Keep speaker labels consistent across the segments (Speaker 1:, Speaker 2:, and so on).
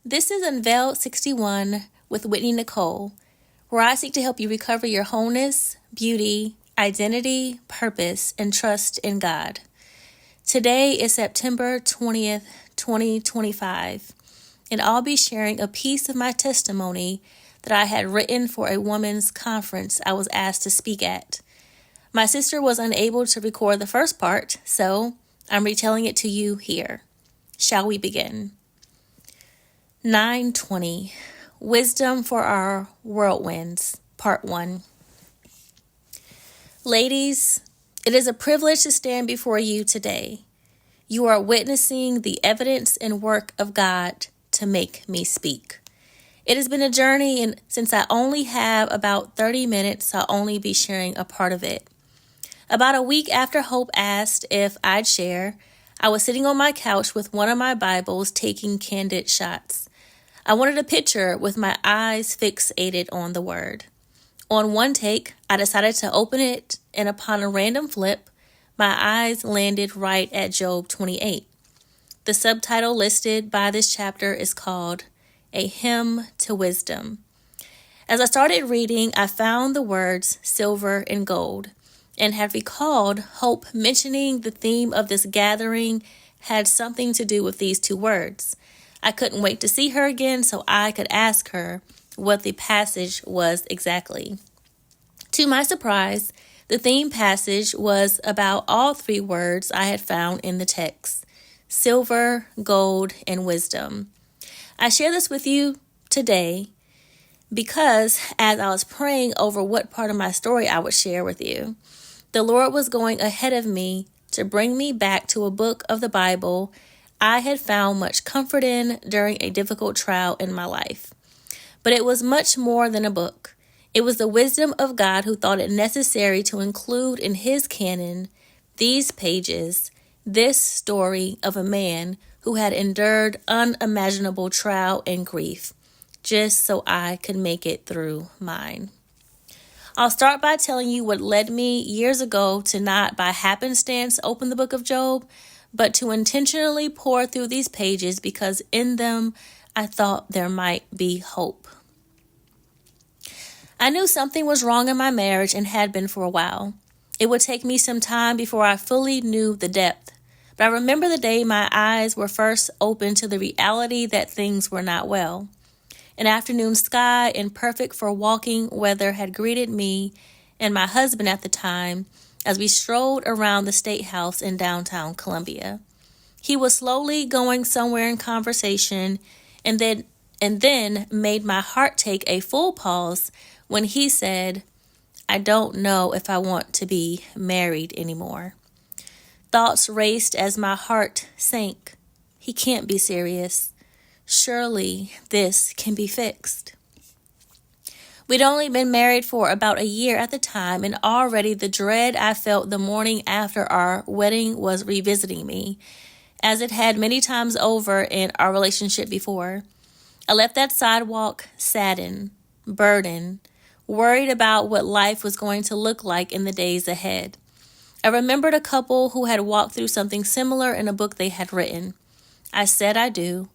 Speaker 1: This is Unveiled 61 with Whitney Nicole, where I seek to help you recover your wholeness, beauty, identity, purpose, and trust in God. Today is September 20th, 2025, and I'll be sharing a piece of my testimony that I had written for a women's conference I was asked to speak at. My sister was unable to record the first part, so I'm retelling it to you here. Shall we begin? 9:20 Wisdom for Our Whirlwinds, Part 1. Ladies, it is a privilege to stand before you today. You are witnessing the evidence and work of God to make me speak. It has been a journey, and since I only have about 30 minutes, I'll only be sharing a part of it. About a week after Hope asked if I'd share, I was sitting on my couch with one of my Bibles taking candid shots. I wanted a picture with my eyes fixated on the word. On one take, I decided to open it, and upon a random flip, my eyes landed right at Job 28. The subtitle listed by this chapter is called A Hymn to Wisdom. As I started reading, I found the words silver and gold, and had recalled Hope mentioning the theme of this gathering had something to do with these two words. I couldn't wait to see her again so I could ask her what the passage was exactly. To my surprise, the theme passage was about all three words I had found in the text: silver, gold, and wisdom. I share this with you today because as I was praying over what part of my story I would share with you, the Lord was going ahead of me to bring me back to a book of the Bible I had found much comfort in during a difficult trial in my life. But it was much more than a book. It was the wisdom of God who thought it necessary to include in his canon these pages, this story of a man who had endured unimaginable trial and grief, just so I could make it through mine. I'll start by telling you what led me years ago to not by happenstance open the book of Job, but to intentionally pour through these pages because in them I thought there might be hope. I knew something was wrong in my marriage and had been for a while. It would take me some time before I fully knew the depth, but I remember the day my eyes were first opened to the reality that things were not well. An afternoon sky and perfect for walking weather had greeted me and my husband at the time as we strolled around the State House in downtown Columbia. He was slowly going somewhere in conversation and then made my heart take a full pause when he said, "I don't know if I want to be married anymore." Thoughts raced as my heart sank. He can't be serious. Surely this can be fixed. We'd only been married for about a year at the time, and already the dread I felt the morning after our wedding was revisiting me, as it had many times over in our relationship before. I left that sidewalk saddened, burdened, worried about what life was going to look like in the days ahead. I remembered a couple who had walked through something similar in a book they had written. I said I do,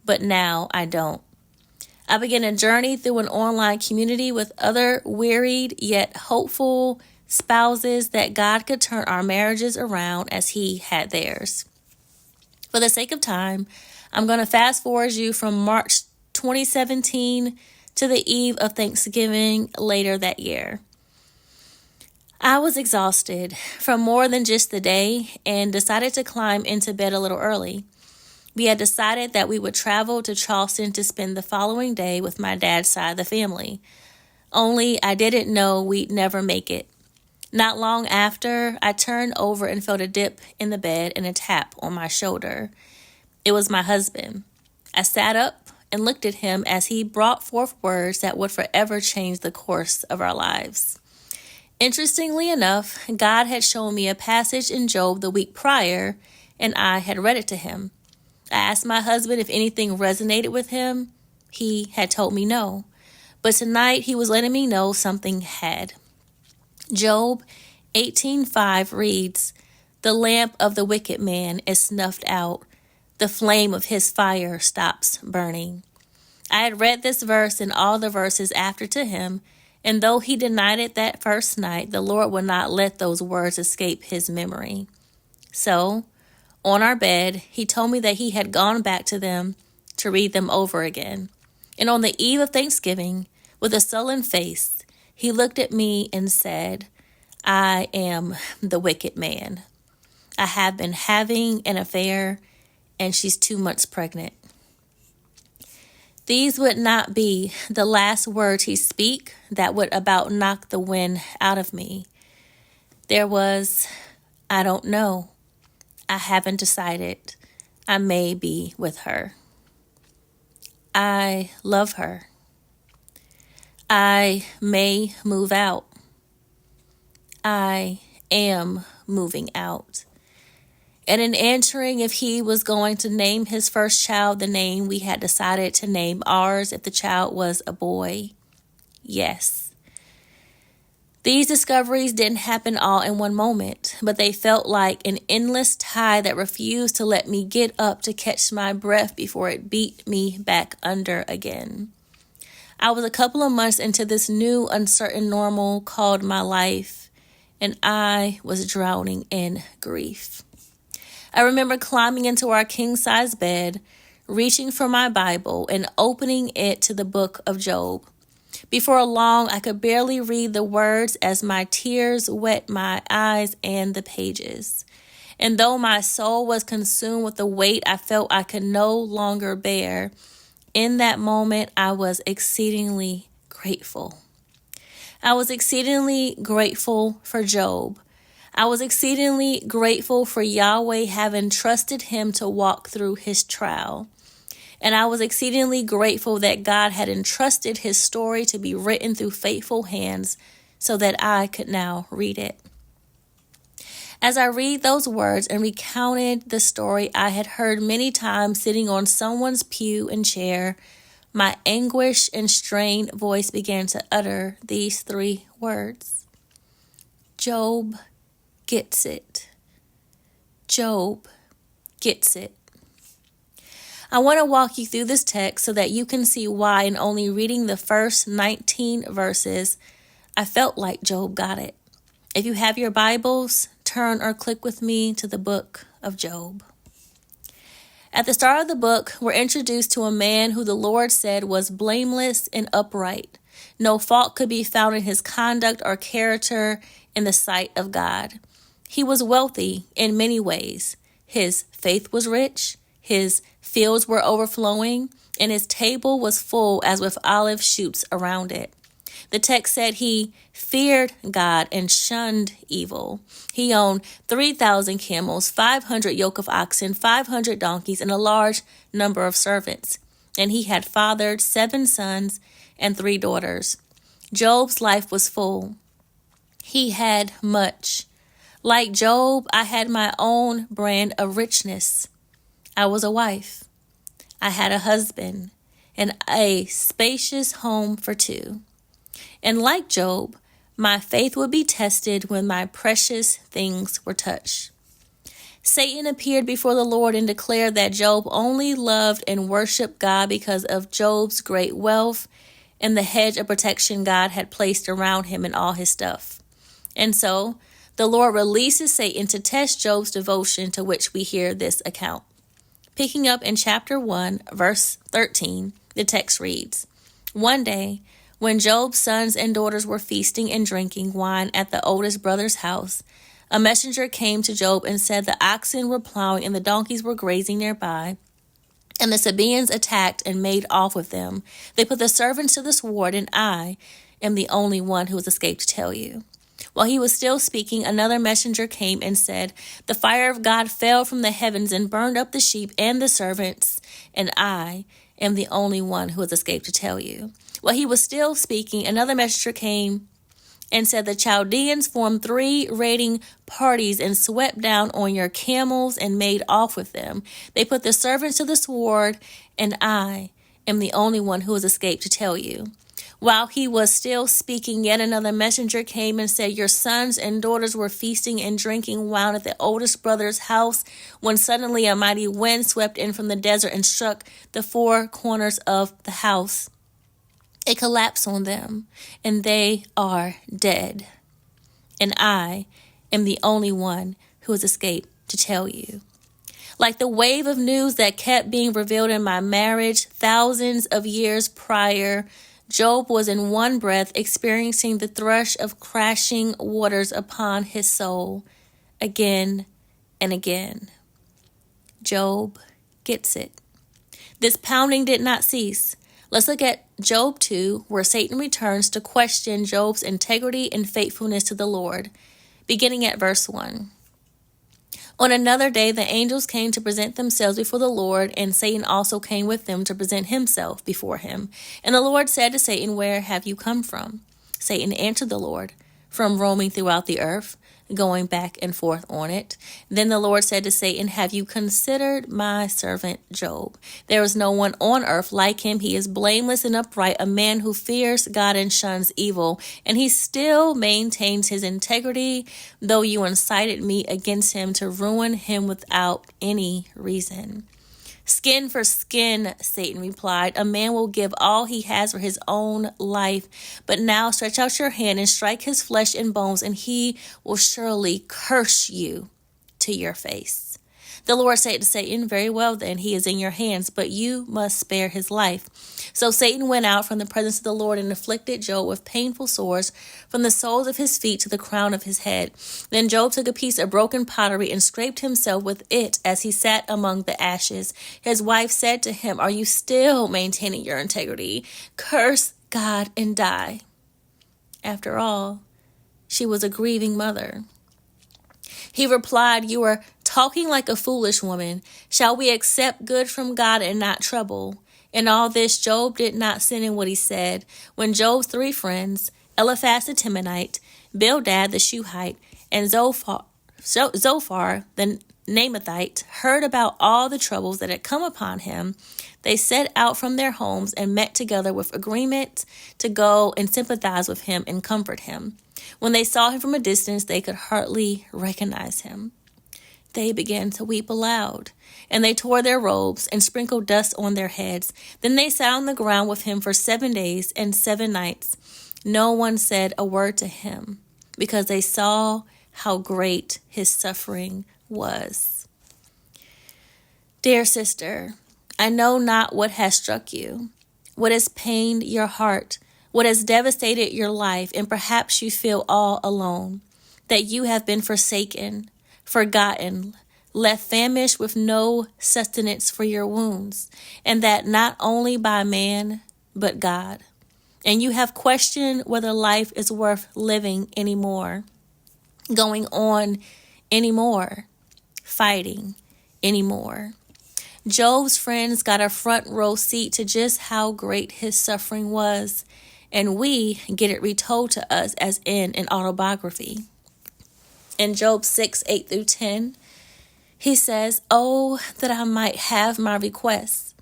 Speaker 1: but now I don't. I began a journey through an online community with other wearied yet hopeful spouses that God could turn our marriages around as he had theirs. For the sake of time, I'm going to fast forward you from March 2017 to the eve of Thanksgiving later that year. I was exhausted from more than just the day and decided to climb into bed a little early. We had decided that we would travel to Charleston to spend the following day with my dad's side of the family. Only I didn't know we'd never make it. Not long after, I turned over and felt a dip in the bed and a tap on my shoulder. It was my husband. I sat up and looked at him as he brought forth words that would forever change the course of our lives. Interestingly enough, God had shown me a passage in Job the week prior, and I had read it to him. I asked my husband if anything resonated with him. He had told me no. But tonight he was letting me know something had. Job 18:5 reads, "The lamp of the wicked man is snuffed out. The flame of his fire stops burning." I had read this verse and all the verses after to him, and though he denied it that first night, the Lord would not let those words escape his memory. So, on our bed, he told me that he had gone back to them to read them over again. And on the eve of Thanksgiving, with a sullen face, he looked at me and said, I am the wicked man. I have been having an affair, and she's 2 months pregnant. These would not be the last words he speak that would about knock the wind out of me. There was, I don't know. I haven't decided. I may be with her. I love her. I may move out. I am moving out. And in answering if he was going to name his first child the name we had decided to name ours if the child was a boy, yes. These discoveries didn't happen all in one moment, but they felt like an endless tide that refused to let me get up to catch my breath before it beat me back under again. I was a couple of months into this new uncertain normal called my life, and I was drowning in grief. I remember climbing into our king-size bed, reaching for my Bible, and opening it to the book of Job. Before long, I could barely read the words as my tears wet my eyes and the pages. And though my soul was consumed with the weight I felt I could no longer bear, in that moment I was exceedingly grateful. I was exceedingly grateful for Job. I was exceedingly grateful for Yahweh having trusted him to walk through his trial. And I was exceedingly grateful that God had entrusted his story to be written through faithful hands so that I could now read it. As I read those words and recounted the story I had heard many times sitting on someone's pew and chair, my anguished and strained voice began to utter these 3 words. Job gets it. Job gets it. I want to walk you through this text so that you can see why in only reading the first 19 verses, I felt like Job got it. If you have your Bibles, turn or click with me to the book of Job. At the start of the book, we're introduced to a man who the Lord said was blameless and upright. No fault could be found in his conduct or character in the sight of God. He was wealthy in many ways. His faith was rich, his fields were overflowing, and his table was full as with olive shoots around it. The text said he feared God and shunned evil. He owned 3,000 camels, 500 yoke of oxen, 500 donkeys, and a large number of servants. And he had fathered 7 sons and 3 daughters. Job's life was full. He had much. Like Job, I had my own brand of richness. I was a wife. I had a husband and a spacious home for 2. And like Job, my faith would be tested when my precious things were touched. Satan appeared before the Lord and declared that Job only loved and worshiped God because of Job's great wealth and the hedge of protection God had placed around him and all his stuff. And so the Lord releases Satan to test Job's devotion, to which we hear this account. Picking up in chapter 1, verse 13, the text reads, One day, when Job's sons and daughters were feasting and drinking wine at the oldest brother's house, a messenger came to Job and said the oxen were plowing and the donkeys were grazing nearby, and the Sabaeans attacked and made off with them. They put the servants to the sword, and I am the only one who has escaped to tell you. While he was still speaking, another messenger came and said, The fire of God fell from the heavens and burned up the sheep and the servants, and I am the only one who has escaped to tell you. While he was still speaking, another messenger came and said, The Chaldeans formed 3 raiding parties and swept down on your camels and made off with them. They put the servants to the sword, and I am the only one who has escaped to tell you. While he was still speaking, yet another messenger came and said, your sons and daughters were feasting and drinking wine at the oldest brother's house, when suddenly a mighty wind swept in from the desert and struck the four corners of the house. It collapsed on them, and they are dead. And I am the only one who has escaped to tell you. Like the wave of news that kept being revealed in my marriage thousands of years prior, Job was in one breath experiencing the thrush of crashing waters upon his soul again and again. Job gets it. This pounding did not cease. Let's look at Job 2, where Satan returns to question Job's integrity and faithfulness to the Lord, beginning at verse 1. On another day, the angels came to present themselves before the Lord, and Satan also came with them to present himself before him. And the Lord said to Satan, where have you come from? Satan answered the Lord, from roaming throughout the earth, going back and forth on it. Then the Lord said to Satan, have you considered my servant Job? There is no one on earth like him. He is blameless and upright, a man who fears God and shuns evil, and he still maintains his integrity, though you incited me against him to ruin him without any reason. Skin for skin, Satan replied. A man will give all he has for his own life. But now stretch out your hand and strike his flesh and bones, and he will surely curse you to your face. The Lord said to Satan, very well then, he is in your hands, but you must spare his life. So Satan went out from the presence of the Lord and afflicted Job with painful sores from the soles of his feet to the crown of his head. Then Job took a piece of broken pottery and scraped himself with it as he sat among the ashes. His wife said to him, are you still maintaining your integrity? Curse God and die. After all, she was a grieving mother. He replied, you are talking like a foolish woman. Shall we accept good from God and not trouble? In all this, Job did not sin in what he said. When Job's three friends, Eliphaz the Temanite, Bildad the Shuhite, and Zophar the Naamathite, heard about all the troubles that had come upon him, they set out from their homes and met together with agreement to go and sympathize with him and comfort him. When they saw him from a distance, they could hardly recognize him. They began to weep aloud, and they tore their robes and sprinkled dust on their heads. Then they sat on the ground with him for 7 days and 7 nights. No one said a word to him, because they saw how great his suffering was. Dear sister, I know not what has struck you, what has pained your heart, what has devastated your life, and perhaps you feel all alone, that you have been forsaken, forgotten, left famished with no sustenance for your wounds, and that not only by man, but God. And you have questioned whether life is worth living anymore, going on anymore, fighting anymore. Job's friends got a front row seat to just how great his suffering was, and we get it retold to us as in an autobiography. In Job 6, 8 through 10, he says, oh, that I might have my requests,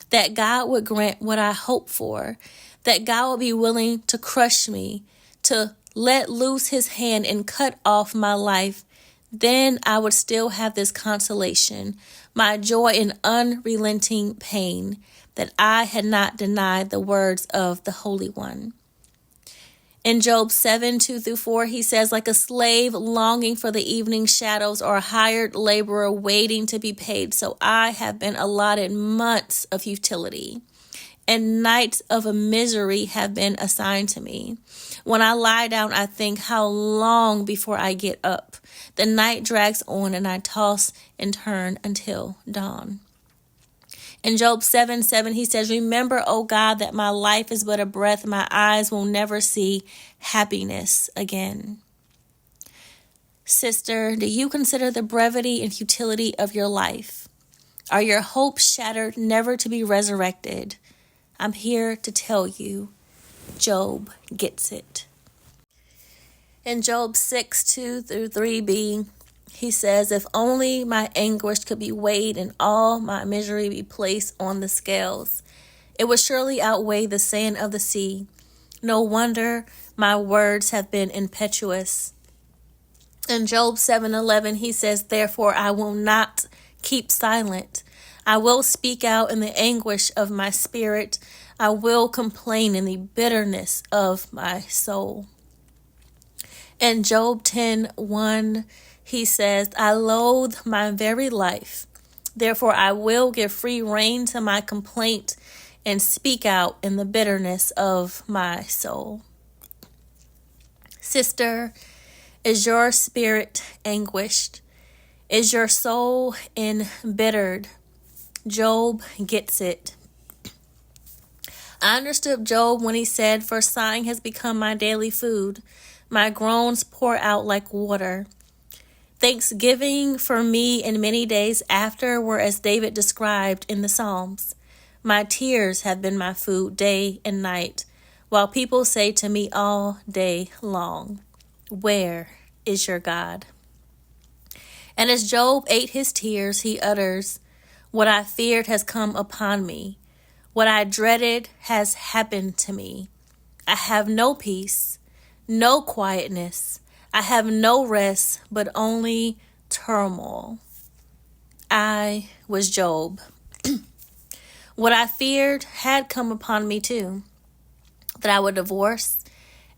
Speaker 1: that God would grant what I hope for, that God would be willing to crush me, to let loose his hand and cut off my life. Then I would still have this consolation, my joy in unrelenting pain, that I had not denied the words of the Holy One. In Job 7, 2 through 4, he says, like a slave longing for the evening shadows, or a hired laborer waiting to be paid, so I have been allotted months of futility, and nights of a misery have been assigned to me. When I lie down, I think, how long before I get up? The night drags on, and I toss and turn until dawn. In Job 7, 7, he says, remember, O God, that my life is but a breath. My eyes will never see happiness again. Sister, do you consider the brevity and futility of your life? Are your hopes shattered, never to be resurrected? I'm here to tell you, Job gets it. In Job 6, 2 through 3b, he says, if only my anguish could be weighed and all my misery be placed on the scales, it would surely outweigh the sand of the sea. No wonder my words have been impetuous. In Job 7:11, he says, therefore I will not keep silent. I will speak out in the anguish of my spirit. I will complain in the bitterness of my soul. In Job 10:1, he says, I loathe my very life. Therefore I will give free rein to my complaint and speak out in the bitterness of my soul. Sister, is your spirit anguished? Is your soul embittered? Job gets it. I understood Job when he said, for sighing has become my daily food. My groans pour out like water. Thanksgiving for me and many days after were as David described in the Psalms. My tears have been my food day and night, while people say to me all day long, where is your God? And as Job ate his tears, he utters, what I feared has come upon me. What I dreaded has happened to me. I have no peace, no quietness. I have no rest, but only turmoil. I was Job. What I feared had come upon me too, that I would divorce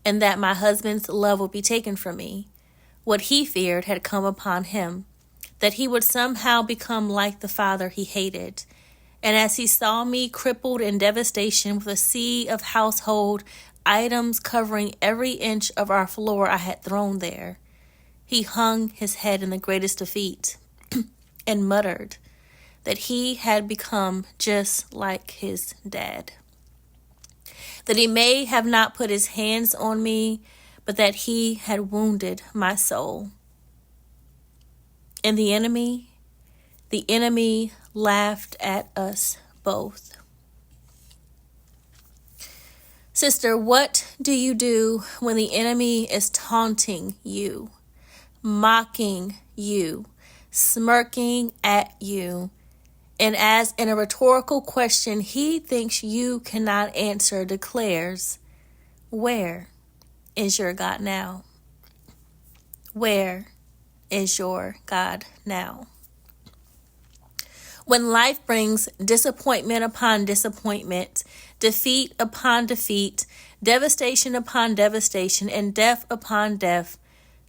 Speaker 1: and that my husband's love would be taken from me. What he feared had come upon him, that he would somehow become like the father he hated. And as he saw me crippled in devastation with a sea of household items covering every inch of our floor I had thrown there, he hung his head in the greatest defeat and muttered that he had become just like his dad. That he may have not put his hands on me, but that he had wounded my soul. And the enemy laughed at us both. Sister, what do you do when the enemy is taunting you, mocking you, smirking at you, and as in a rhetorical question he thinks you cannot answer, declares, where is your God now? Where is your God now? When life brings disappointment upon disappointment, defeat upon defeat, devastation upon devastation, and death upon death,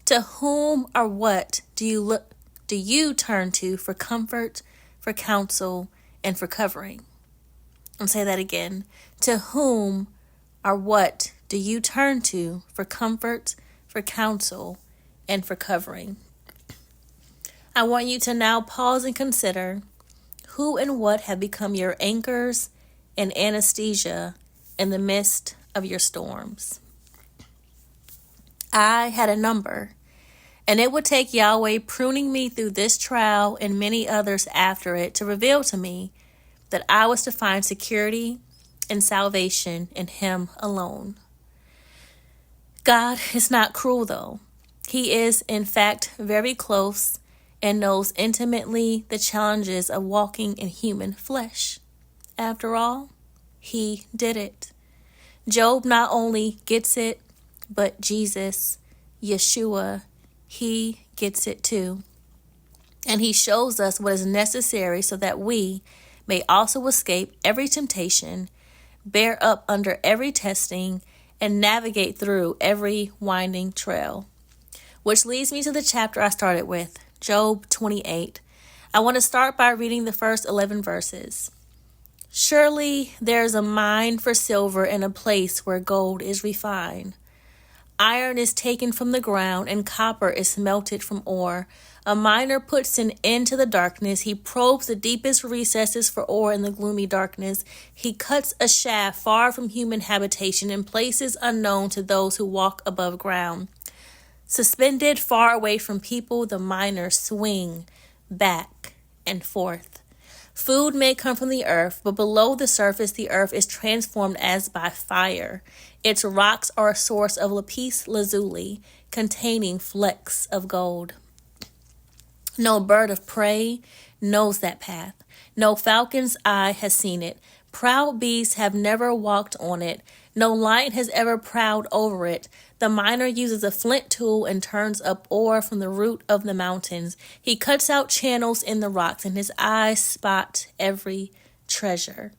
Speaker 1: to whom or what do you turn to for comfort, for counsel, and for covering? I'll say that again. To whom or what do you turn to for comfort, for counsel, and for covering? I want you to now pause and consider who and what have become your anchors and anesthesia in the midst of your storms. I had a number, and it would take Yahweh pruning me through this trial and many others after it to reveal to me that I was to find security and salvation in Him alone. God is not cruel, though. He is, in fact, very close and knows intimately the challenges of walking in human flesh. After all, He did it. Job not only gets it, but Jesus, Yeshua, He gets it too. And He shows us what is necessary so that we may also escape every temptation, bear up under every testing, and navigate through every winding trail. Which leads me to the chapter I started with, Job 28. I want to start by reading the first 11 verses. Surely there is a mine for silver in a place where gold is refined. Iron is taken from the ground and copper is melted from ore. A miner puts an end to the darkness. He probes the deepest recesses for ore in the gloomy darkness. He cuts a shaft far from human habitation in places unknown to those who walk above ground. Suspended far away from people, the miners swing back and forth. Food may come from the earth, but below the surface, the earth is transformed as by fire. Its rocks are a source of lapis lazuli, containing flecks of gold. No bird of prey knows that path. No falcon's eye has seen it. Proud beasts have never walked on it. No lion has ever prowled over it. The miner uses a flint tool and turns up ore from the root of the mountains. He cuts out channels in the rocks, and his eyes spot every treasure.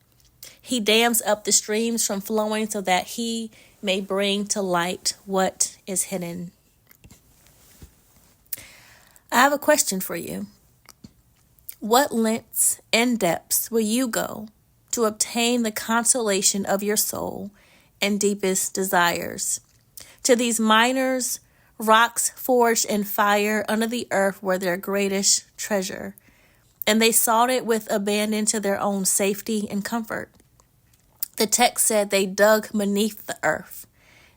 Speaker 1: He dams up the streams from flowing so that he may bring to light what is hidden. I have a question for you. What lengths and depths will you go to obtain the consolation of your soul and deepest desires? To these miners, rocks forged in fire under the earth were their greatest treasure, and they sought it with abandon to their own safety and comfort. The text said they dug beneath the earth.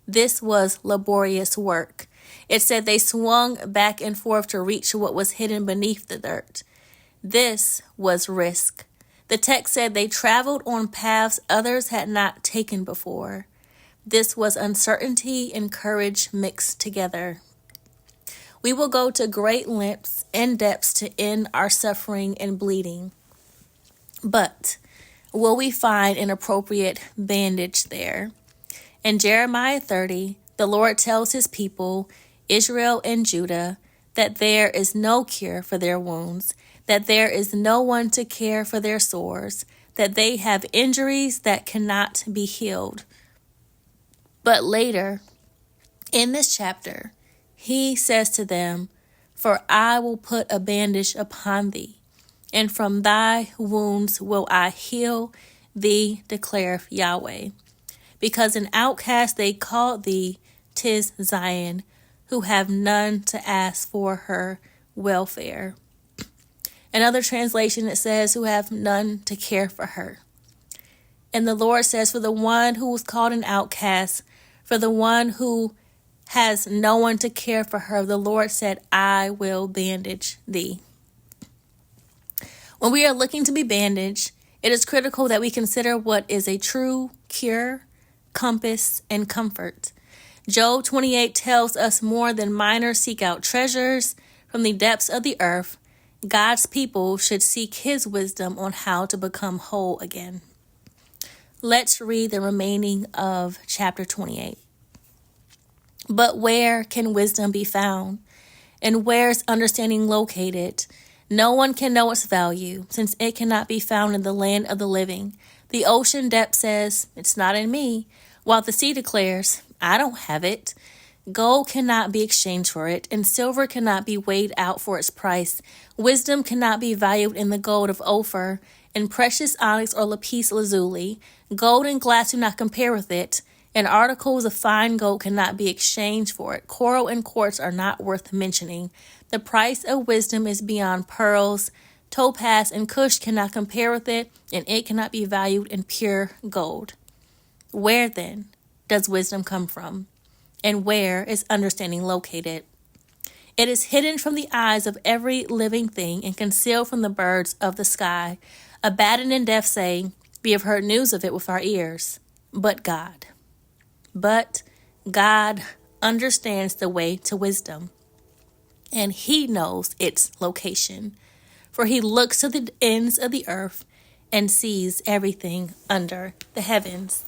Speaker 1: This was laborious work. It said they swung back and forth to reach what was hidden beneath the dirt. This was risk. The text said they traveled on paths others had not taken before. This was uncertainty and courage mixed together. We will go to great lengths and depths to end our suffering and bleeding. But will we find an appropriate bandage there? In Jeremiah 30, the Lord tells his people, Israel and Judah, that there is no cure for their wounds, that there is no one to care for their sores, that they have injuries that cannot be healed. But later, in this chapter, he says to them, For I will put a bandage upon thee, and from thy wounds will I heal thee, declareth Yahweh. Because an outcast they called thee, 'tis Zion, who have none to ask for her welfare. Another translation, it says, who have none to care for her. And the Lord says, for the one who was called an outcast, for the one who has no one to care for her, the Lord said, I will bandage thee. When we are looking to be bandaged, it is critical that we consider what is a true cure, compass, and comfort. Job 28 tells us more than miners seek out treasures from the depths of the earth. God's people should seek his wisdom on how to become whole again. Let's read the remaining of chapter 28. But where can wisdom be found? And where is understanding located? No one can know its value, since it cannot be found in the land of the living. The ocean depth says, it's not in me, while the sea declares, I don't have it. Gold cannot be exchanged for it, and silver cannot be weighed out for its price. Wisdom cannot be valued in the gold of Ophir, and precious onyx or lapis lazuli. Gold and glass do not compare with it, and articles of fine gold cannot be exchanged for it. Coral and quartz are not worth mentioning. The price of wisdom is beyond pearls. Topaz and Cush cannot compare with it, and it cannot be valued in pure gold. Where then does wisdom come from? And where is understanding located? It is hidden from the eyes of every living thing and concealed from the birds of the sky. Abaddon and deaf say, we have heard news of it with our ears. But God understands the way to wisdom, and he knows its location. For he looks to the ends of the earth and sees everything under the heavens.